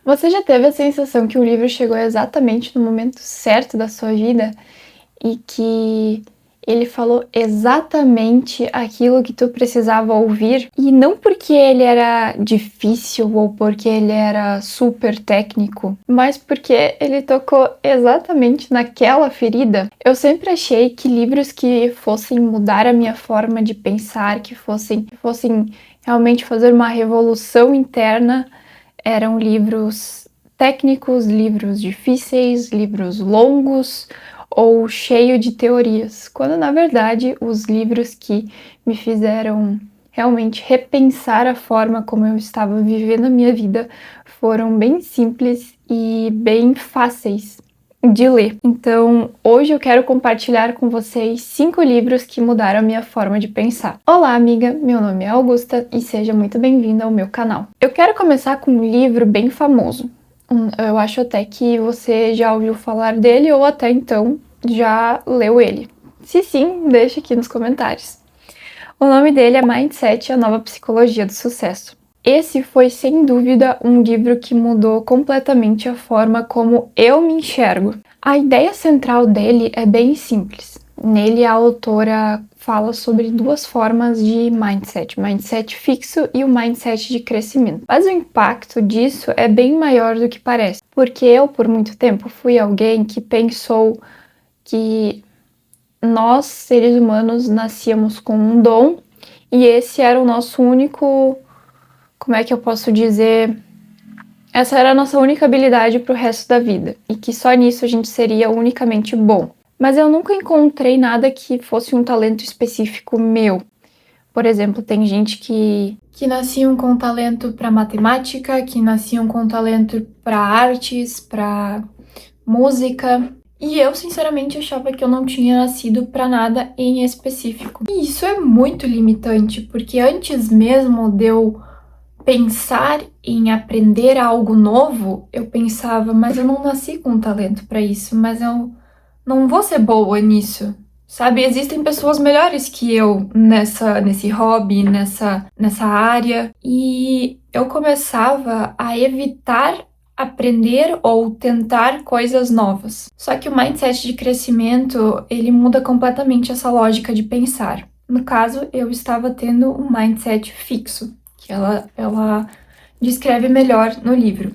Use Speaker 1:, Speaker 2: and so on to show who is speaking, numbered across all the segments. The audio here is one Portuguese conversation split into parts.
Speaker 1: Você já teve a sensação que o livro chegou exatamente no momento certo da sua vida e que ele falou exatamente aquilo que tu precisava ouvir? E não porque ele era difícil ou porque ele era super técnico, mas porque ele tocou exatamente naquela ferida? Eu sempre achei que livros que fossem mudar a minha forma de pensar, que fossem realmente fazer uma revolução interna, eram livros técnicos, livros difíceis, livros longos ou cheio de teorias, quando na verdade os livros que me fizeram realmente repensar a forma como eu estava vivendo a minha vida foram bem simples e bem fáceis de ler. Então, hoje eu quero compartilhar com vocês 5 livros que mudaram a minha forma de pensar. Olá, amiga! Meu nome é Augusta e seja muito bem-vinda ao meu canal. Eu quero começar com um livro bem famoso. Eu acho até que você já ouviu falar dele ou até então já leu ele. Se sim, deixa aqui nos comentários. O nome dele é Mindset, a nova psicologia do sucesso. Esse foi, sem dúvida, um livro que mudou completamente a forma como eu me enxergo. A ideia central dele é bem simples. Nele, a autora fala sobre duas formas de mindset: mindset fixo e o mindset de crescimento. Mas o impacto disso é bem maior do que parece, porque eu, por muito tempo, fui alguém que pensou que nós, seres humanos, nascíamos com um dom e esse era o nosso único, como é que eu posso dizer? Essa era a nossa única habilidade para o resto da vida, e que só nisso a gente seria unicamente bom. Mas eu nunca encontrei nada que fosse um talento específico meu. Por exemplo, tem gente que nasciam com talento para matemática, que nasciam com talento para artes, para música. E eu, sinceramente, achava que eu não tinha nascido para nada em específico. E isso é muito limitante, porque antes mesmo de eu pensar em aprender algo novo, eu pensava, mas eu não nasci com talento para isso, mas eu não vou ser boa nisso. Sabe, existem pessoas melhores que eu nesse hobby, nessa área, e eu começava a evitar aprender ou tentar coisas novas. Só que o mindset de crescimento, ele muda completamente essa lógica de pensar. No caso, eu estava tendo um mindset fixo, que ela descreve melhor no livro.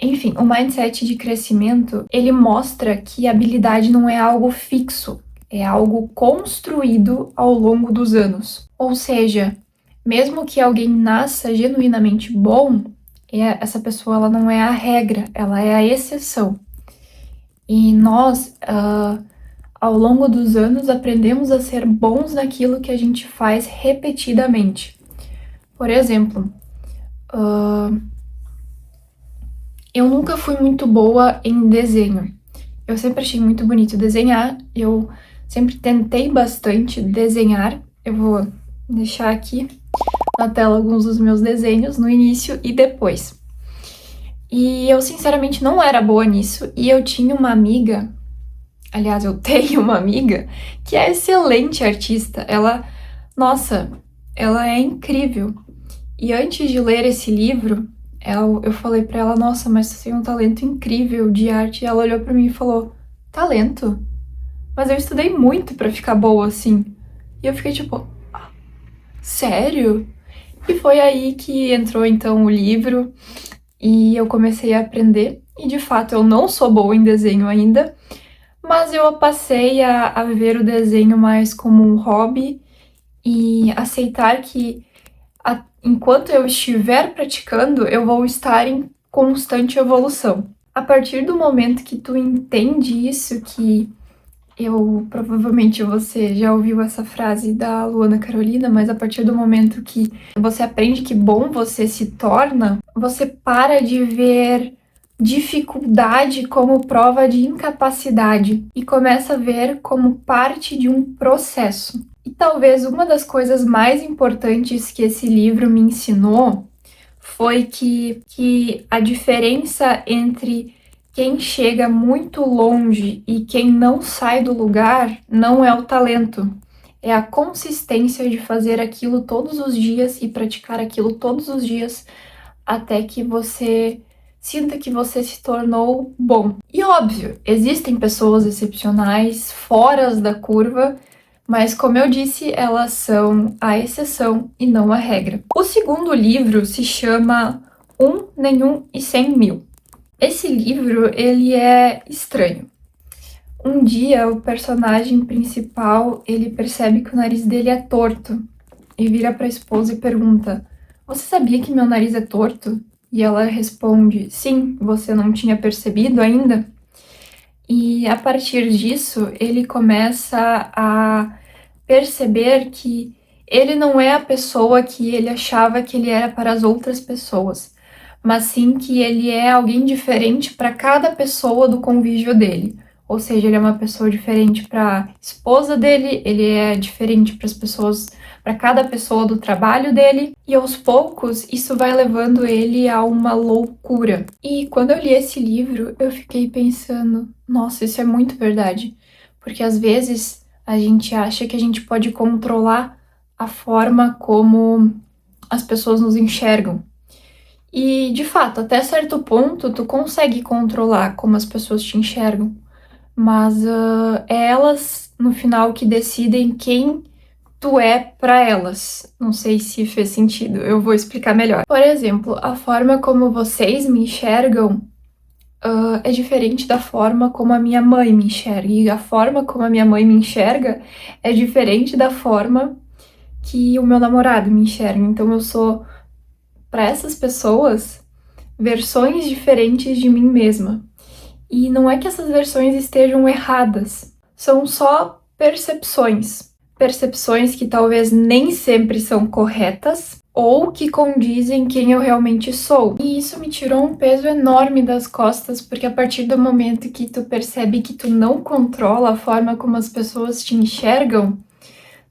Speaker 1: Enfim, o mindset de crescimento, ele mostra que a habilidade não é algo fixo, é algo construído ao longo dos anos. Ou seja, mesmo que alguém nasça genuinamente bom, essa pessoa ela não é a regra, ela é a exceção. E nós, ao longo dos anos, aprendemos a ser bons naquilo que a gente faz repetidamente. Por exemplo, eu nunca fui muito boa em desenho. Eu sempre achei muito bonito desenhar, eu sempre tentei bastante desenhar. Eu vou deixar aqui na tela alguns dos meus desenhos no início e depois. E eu, sinceramente, não era boa nisso, e eu tinha uma amiga, aliás, eu tenho uma amiga, que é excelente artista. Nossa, ela é incrível. E antes de ler esse livro, eu falei pra ela, nossa, mas você tem um talento incrível de arte. E ela olhou pra mim e falou, talento? Mas eu estudei muito pra ficar boa assim. E eu fiquei tipo, sério? E foi aí que entrou então o livro e eu comecei a aprender. E de fato eu não sou boa em desenho ainda, mas eu passei a ver o desenho mais como um hobby e aceitar que enquanto eu estiver praticando, eu vou estar em constante evolução. A partir do momento que tu entende isso, que provavelmente você já ouviu essa frase da Luana Carolina, mas a partir do momento que você aprende que bom você se torna, você para de ver dificuldade como prova de incapacidade e começa a ver como parte de um processo. E talvez uma das coisas mais importantes que esse livro me ensinou foi que a diferença entre quem chega muito longe e quem não sai do lugar não é o talento, é a consistência de fazer aquilo todos os dias e praticar aquilo todos os dias até que você sinta que você se tornou bom. E óbvio, existem pessoas excepcionais, fora da curva, mas como eu disse, elas são a exceção e não a regra. O segundo livro se chama Um, Nenhum e 100 Mil. Esse livro, ele é estranho. Um dia, o personagem principal, ele percebe que o nariz dele é torto e vira para a esposa e pergunta: "Você sabia que meu nariz é torto?" E ela responde: "Sim, você não tinha percebido ainda?" E a partir disso, ele começa a perceber que ele não é a pessoa que ele achava que ele era para as outras pessoas, mas sim que ele é alguém diferente para cada pessoa do convívio dele. Ou seja, ele é uma pessoa diferente para a esposa dele, ele é diferente para as pessoas, para cada pessoa do trabalho dele, e aos poucos isso vai levando ele a uma loucura. E quando eu li esse livro, eu fiquei pensando, nossa, isso é muito verdade, porque às vezes a gente acha que a gente pode controlar a forma como as pessoas nos enxergam. E, de fato, até certo ponto, tu consegue controlar como as pessoas te enxergam, mas é elas, no final, que decidem quem tu é para elas. Não sei se fez sentido, eu vou explicar melhor. Por exemplo, a forma como vocês me enxergam é diferente da forma como a minha mãe me enxerga. E a forma como a minha mãe me enxerga é diferente da forma que o meu namorado me enxerga. Então eu sou, para essas pessoas, versões diferentes de mim mesma. E não é que essas versões estejam erradas, são só percepções. Percepções que talvez nem sempre são corretas ou que condizem quem eu realmente sou. E isso me tirou um peso enorme das costas, porque a partir do momento que tu percebe que tu não controla a forma como as pessoas te enxergam,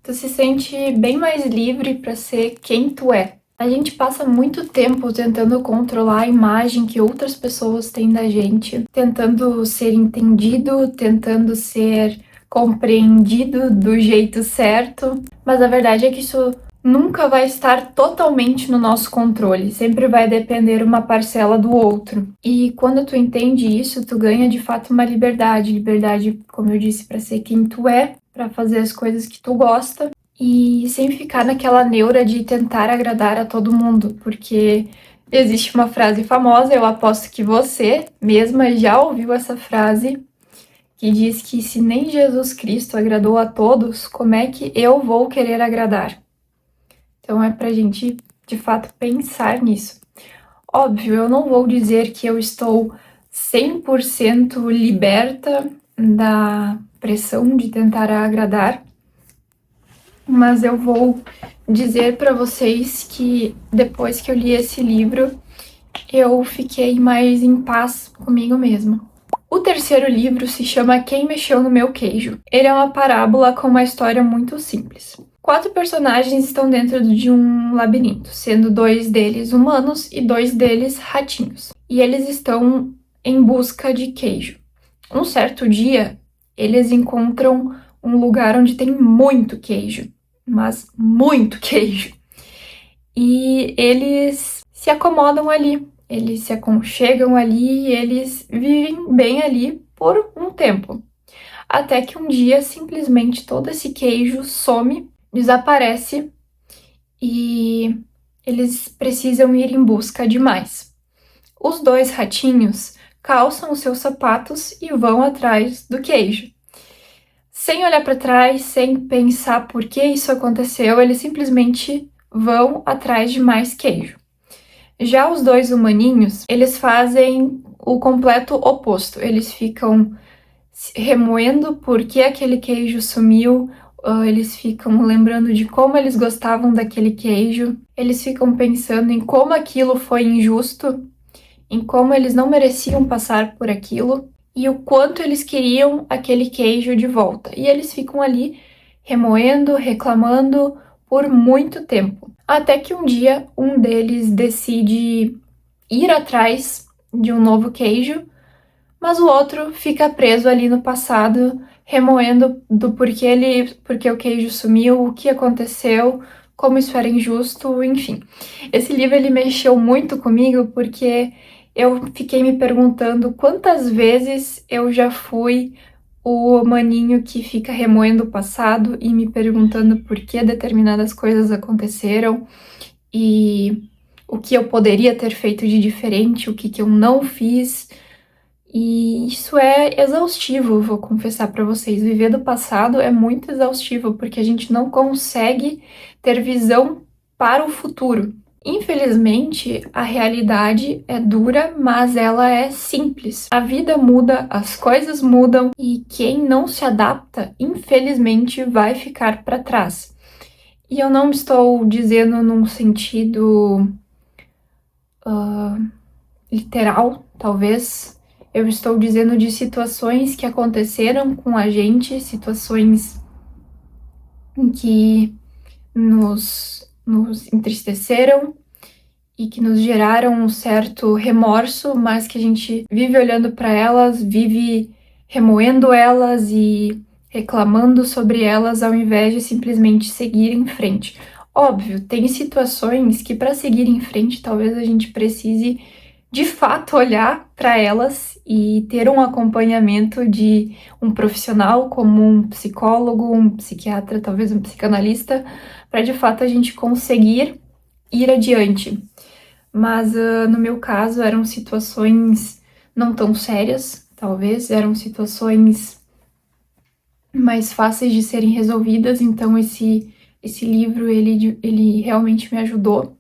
Speaker 1: tu se sente bem mais livre para ser quem tu é. A gente passa muito tempo tentando controlar a imagem que outras pessoas têm da gente, tentando ser entendido, tentando ser compreendido do jeito certo, mas a verdade é que isso nunca vai estar totalmente no nosso controle, sempre vai depender uma parcela do outro. E quando tu entende isso, tu ganha de fato uma liberdade, liberdade, como eu disse, para ser quem tu é, para fazer as coisas que tu gosta e sem ficar naquela neura de tentar agradar a todo mundo, porque existe uma frase famosa, eu aposto que você mesma já ouviu essa frase, que diz que se nem Jesus Cristo agradou a todos, como é que eu vou querer agradar? Então é pra gente, de fato, pensar nisso. Óbvio, eu não vou dizer que eu estou 100% liberta da pressão de tentar agradar, mas eu vou dizer para vocês que depois que eu li esse livro, eu fiquei mais em paz comigo mesma. O terceiro livro se chama Quem Mexeu no Meu Queijo. Ele é uma parábola com uma história muito simples. 4 personagens estão dentro de um labirinto, sendo 2 deles humanos e 2 deles ratinhos. E eles estão em busca de queijo. Um certo dia, eles encontram um lugar onde tem muito queijo, mas muito queijo. E eles se acomodam ali, eles se aconchegam ali e eles vivem bem ali por um tempo. Até que um dia, simplesmente, todo esse queijo some, desaparece e eles precisam ir em busca de mais. Os 2 ratinhos calçam os seus sapatos e vão atrás do queijo. Sem olhar para trás, sem pensar por que isso aconteceu, eles simplesmente vão atrás de mais queijo. Já os 2 humaninhos, eles fazem o completo oposto. Eles ficam remoendo por que aquele queijo sumiu, eles ficam lembrando de como eles gostavam daquele queijo, eles ficam pensando em como aquilo foi injusto, em como eles não mereciam passar por aquilo e o quanto eles queriam aquele queijo de volta. E eles ficam ali remoendo, reclamando por muito tempo. Até que um dia um deles decide ir atrás de um novo queijo, mas o outro fica preso ali no passado, remoendo do porque o queijo sumiu, o que aconteceu, como isso era injusto, enfim. Esse livro ele mexeu muito comigo porque eu fiquei me perguntando quantas vezes eu já fui o maninho que fica remoendo o passado e me perguntando por que determinadas coisas aconteceram e o que eu poderia ter feito de diferente, o que eu não fiz. E isso é exaustivo, vou confessar para vocês. Viver do passado é muito exaustivo, porque a gente não consegue ter visão para o futuro. Infelizmente, a realidade é dura, mas ela é simples. A vida muda, as coisas mudam e quem não se adapta, infelizmente, vai ficar para trás. E eu não estou dizendo num sentido literal, talvez. Eu estou dizendo de situações que aconteceram com a gente, situações em que nos entristeceram e que nos geraram um certo remorso, mas que a gente vive olhando para elas, vive remoendo elas e reclamando sobre elas ao invés de simplesmente seguir em frente. Óbvio, tem situações que para seguir em frente talvez a gente precise de fato olhar para elas e ter um acompanhamento de um profissional como um psicólogo, um psiquiatra, talvez um psicanalista, para de fato a gente conseguir ir adiante. Mas no meu caso eram situações não tão sérias, talvez, eram situações mais fáceis de serem resolvidas, então esse livro ele realmente me ajudou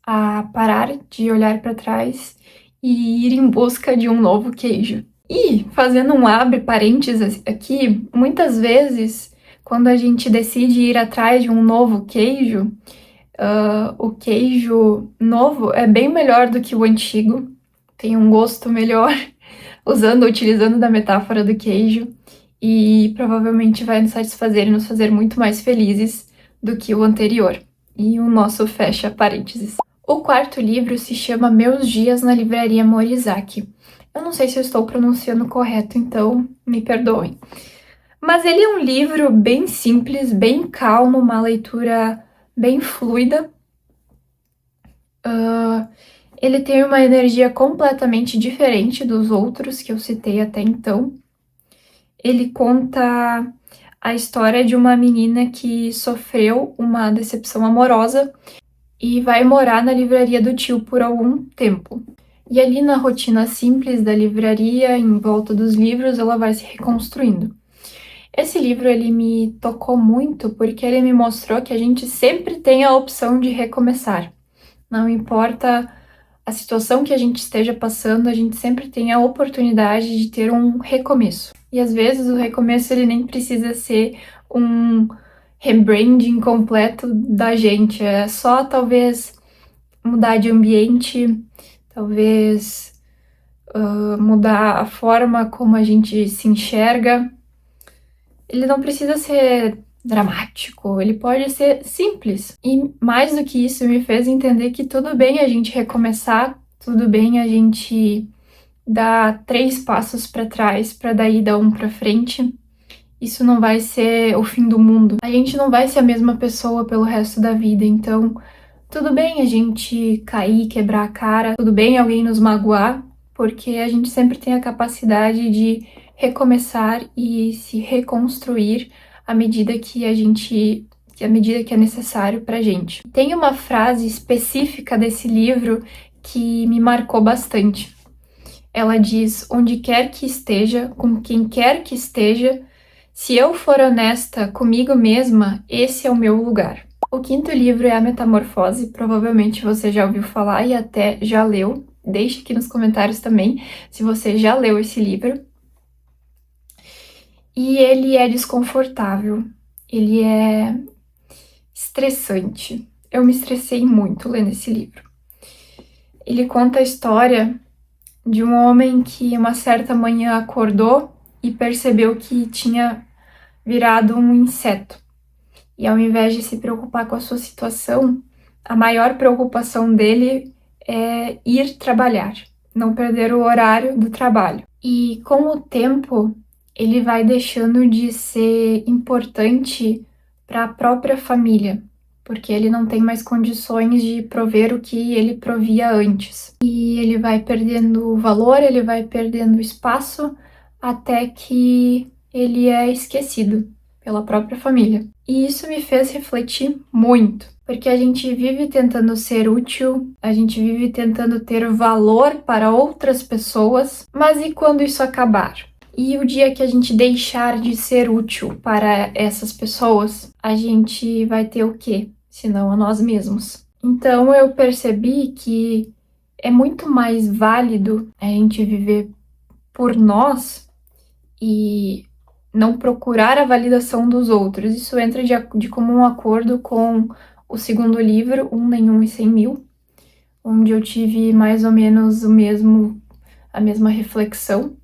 Speaker 1: a parar de olhar para trás e ir em busca de um novo queijo. E, fazendo um abre parênteses aqui, muitas vezes, quando a gente decide ir atrás de um novo queijo, o queijo novo é bem melhor do que o antigo, tem um gosto melhor, utilizando da metáfora do queijo, e provavelmente vai nos satisfazer e nos fazer muito mais felizes do que o anterior. E o nosso fecha parênteses. O quarto livro se chama Meus Dias na Livraria Morizaki. Eu não sei se eu estou pronunciando correto, então me perdoem. Mas ele é um livro bem simples, bem calmo, uma leitura bem fluida. Ele tem uma energia completamente diferente dos outros que eu citei até então. Ele conta a história de uma menina que sofreu uma decepção amorosa e vai morar na livraria do tio por algum tempo. E ali na rotina simples da livraria, em volta dos livros, ela vai se reconstruindo. Esse livro ele me tocou muito porque ele me mostrou que a gente sempre tem a opção de recomeçar. Não importa a situação que a gente esteja passando, a gente sempre tem a oportunidade de ter um recomeço. E às vezes o recomeço ele nem precisa ser um rebranding completo da gente, é só talvez mudar de ambiente, talvez mudar a forma como a gente se enxerga. Ele não precisa ser dramático, ele pode ser simples. E mais do que isso, me fez entender que tudo bem a gente recomeçar, tudo bem a gente dar 3 passos para trás para daí dar um para frente. Isso não vai ser o fim do mundo. A gente não vai ser a mesma pessoa pelo resto da vida, então tudo bem a gente cair, quebrar a cara, tudo bem alguém nos magoar, porque a gente sempre tem a capacidade de recomeçar e se reconstruir à medida que à medida que é necessário pra gente. Tem uma frase específica desse livro que me marcou bastante. Ela diz: onde quer que esteja, com quem quer que esteja, se eu for honesta comigo mesma, esse é o meu lugar. O quinto livro é A Metamorfose, provavelmente você já ouviu falar e até já leu. Deixe aqui nos comentários também se você já leu esse livro. E ele é desconfortável, ele é estressante. Eu me estressei muito lendo esse livro. Ele conta a história de um homem que uma certa manhã acordou e percebeu que tinha virado um inseto. E ao invés de se preocupar com a sua situação, a maior preocupação dele é ir trabalhar, não perder o horário do trabalho. E com o tempo, ele vai deixando de ser importante para a própria família, porque ele não tem mais condições de prover o que ele provia antes. E ele vai perdendo valor, ele vai perdendo espaço, até que ele é esquecido pela própria família. E isso me fez refletir muito, porque a gente vive tentando ser útil, a gente vive tentando ter valor para outras pessoas, mas e quando isso acabar? E o dia que a gente deixar de ser útil para essas pessoas, a gente vai ter o quê? Senão a nós mesmos. Então eu percebi que é muito mais válido a gente viver por nós e não procurar a validação dos outros. Isso entra de comum acordo com o segundo livro, Um Nenhum e 100.000, onde eu tive mais ou menos a mesma reflexão.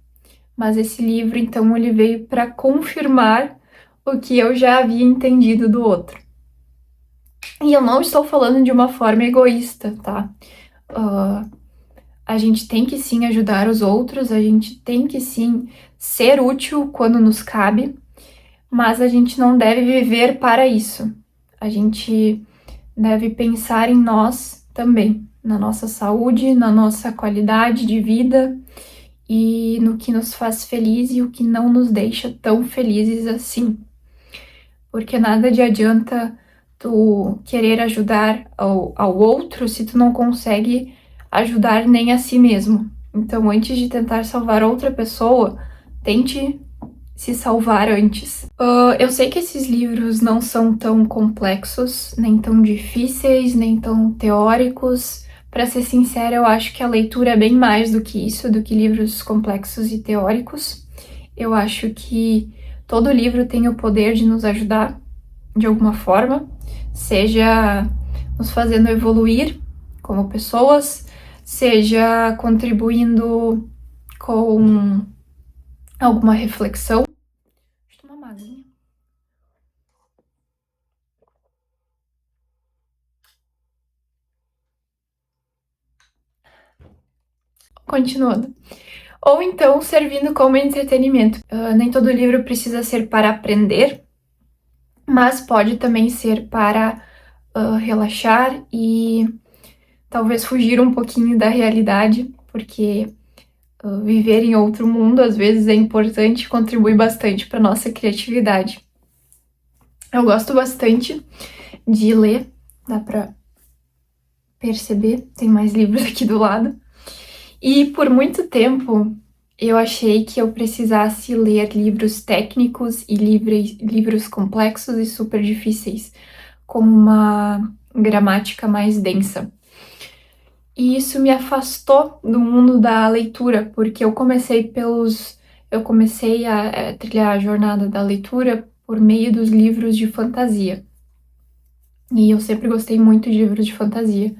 Speaker 1: Mas esse livro, então, ele veio para confirmar o que eu já havia entendido do outro. E eu não estou falando de uma forma egoísta, tá? A gente tem que sim ajudar os outros, a gente tem que sim ser útil quando nos cabe, mas a gente não deve viver para isso. A gente deve pensar em nós também, na nossa saúde, na nossa qualidade de vida e no que nos faz feliz e o que não nos deixa tão felizes assim. Porque nada de adianta tu querer ajudar ao outro se tu não consegue ajudar nem a si mesmo. Então, antes de tentar salvar outra pessoa, tente se salvar antes. Eu sei que esses livros não são tão complexos, nem tão difíceis, nem tão teóricos. Para ser sincera, eu acho que a leitura é bem mais do que isso, do que livros complexos e teóricos. Eu acho que todo livro tem o poder de nos ajudar de alguma forma, seja nos fazendo evoluir como pessoas, seja contribuindo com alguma reflexão. Deixa eu tomar uma aguinha. Continuando. Ou então servindo como entretenimento. Nem todo livro precisa ser para aprender, mas pode também ser para relaxar e talvez fugir um pouquinho da realidade, porque viver em outro mundo às vezes é importante e contribui bastante para nossa criatividade. Eu gosto bastante de ler, dá para perceber, tem mais livros aqui do lado. E por muito tempo eu achei que eu precisasse ler livros técnicos e livros complexos e super difíceis, com uma gramática mais densa. E isso me afastou do mundo da leitura, porque eu comecei a trilhar a jornada da leitura por meio dos livros de fantasia. E eu sempre gostei muito de livros de fantasia.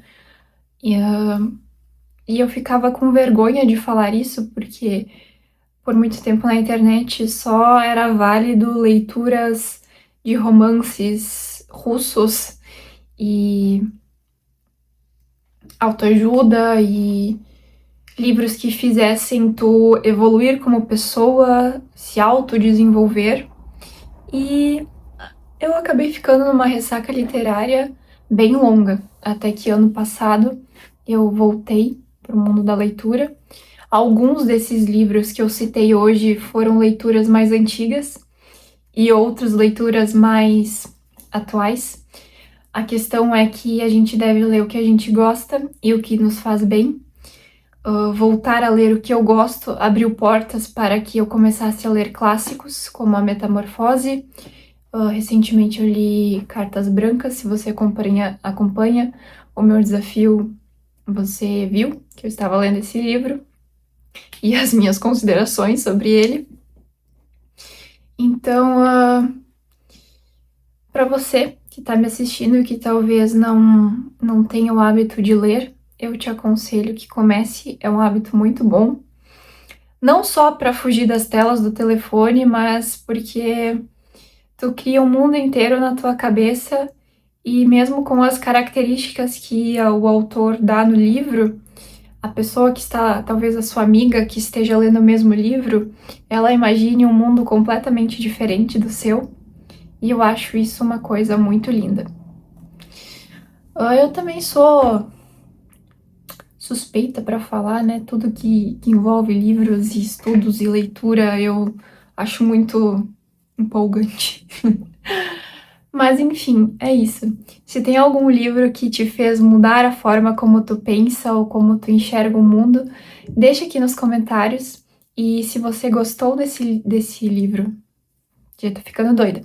Speaker 1: E eu ficava com vergonha de falar isso, porque por muito tempo na internet só era válido leituras de romances russos e autoajuda e livros que fizessem tu evoluir como pessoa, se autodesenvolver. E eu acabei ficando numa ressaca literária bem longa, até que ano passado eu voltei para o mundo da leitura. Alguns desses livros que eu citei hoje foram leituras mais antigas e outras leituras mais atuais. A questão é que a gente deve ler o que a gente gosta e o que nos faz bem. Voltar a ler o que eu gosto abriu portas para que eu começasse a ler clássicos, como A Metamorfose. Recentemente eu li Cartas Brancas. Se você acompanha o meu desafio, você viu que eu estava lendo esse livro e as minhas considerações sobre ele. Então, para você que está me assistindo e que talvez não tenha o hábito de ler, eu te aconselho que comece, é um hábito muito bom. Não só para fugir das telas do telefone, mas porque tu cria um mundo inteiro na tua cabeça e mesmo com as características que o autor dá no livro, a pessoa que está, talvez a sua amiga que esteja lendo o mesmo livro, ela imagine um mundo completamente diferente do seu. E eu acho isso uma coisa muito linda. Eu também sou suspeita para falar, né? Tudo que envolve livros e estudos e leitura eu acho muito empolgante. Mas enfim, é isso. Se tem algum livro que te fez mudar a forma como tu pensa ou como tu enxerga o mundo, deixa aqui nos comentários. E se você gostou desse livro, já tô ficando doida.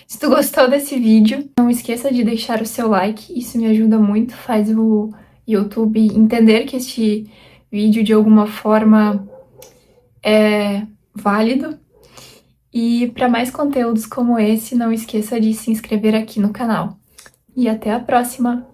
Speaker 1: Se tu gostou desse vídeo, não esqueça de deixar o seu like, isso me ajuda muito, faz o YouTube entender que este vídeo de alguma forma é válido. E para mais conteúdos como esse, não esqueça de se inscrever aqui no canal. E até a próxima!